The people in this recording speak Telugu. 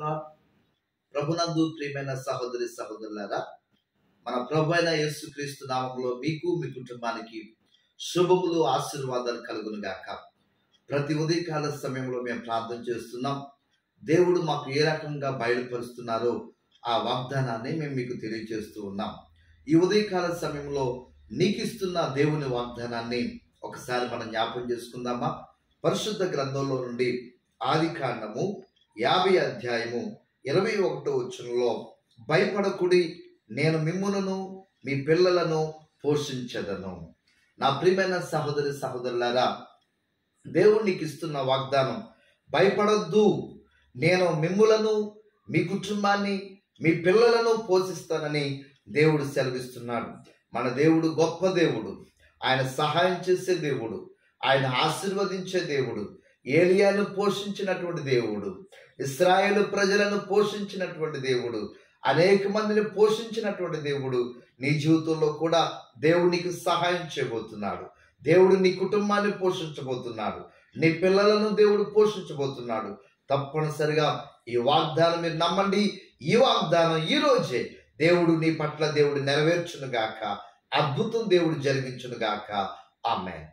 లార్డ్. ప్రభునందు ప్రియమైన సహోదరి సహోదరులారా, మన ప్రభు అయిన యేసుక్రీస్తు నామములో మీకు మీ కుటుంబానికి శుభములు ఆశీర్వాదాలు కలుగును గాక. ప్రతి ఉదయకాల సమయంలో మేము ప్రార్థన చేస్తున్నాం. దేవుడు మాకు ఏ రకంగా బయలుపరుస్తున్నారో ఆ వాగ్దానాన్ని మేము మీకు తెలియజేస్తూ ఉన్నాం. ఈ ఉదయకాల సమయంలో నీకు ఇస్తున్న దేవుని వాగ్దానాన్ని ఒకసారి మనం జ్ఞాపకం చేసుకుందామా? పరిశుద్ధ గ్రంథంలో నుండి ఆదికాండము 50 అధ్యాయము 21వ వచనంలో, భయపడకుడి, నేను మిమ్ములను మీ పిల్లలను పోషించదను. నా ప్రియమైన సహోదరి సహోదరులారా, దేవుడు నీకు ఇస్తున్న వాగ్దానం, భయపడొద్దు, నేను మిమ్ములను మీ కుటుంబాన్ని మీ పిల్లలను పోషిస్తానని దేవుడు సెలవిస్తున్నాడు. మన దేవుడు గొప్ప దేవుడు, ఆయన సహాయం చేసే దేవుడు, ఆయన ఆశీర్వదించే దేవుడు, ఏలియాను పోషించినటువంటి దేవుడు, ఇశ్రాయేలు ప్రజలను పోషించినటువంటి దేవుడు, అనేక మందిని పోషించినటువంటి దేవుడు. నీ జీవితంలో కూడా దేవుడు నీకు సహాయం చేయబోతున్నాడు. దేవుడు నీ కుటుంబాన్ని పోషించబోతున్నాడు. నీ పిల్లలను దేవుడు పోషించబోతున్నాడు. తప్పనిసరిగా ఈ వాగ్దానం మీరు నమ్మండి. ఈ వాగ్దానం ఈ రోజే దేవుడు నీ పట్ల దేవుడు నెరవేర్చును గాక. అద్భుతం దేవుడు జరిగించును గాక. ఆమేన్.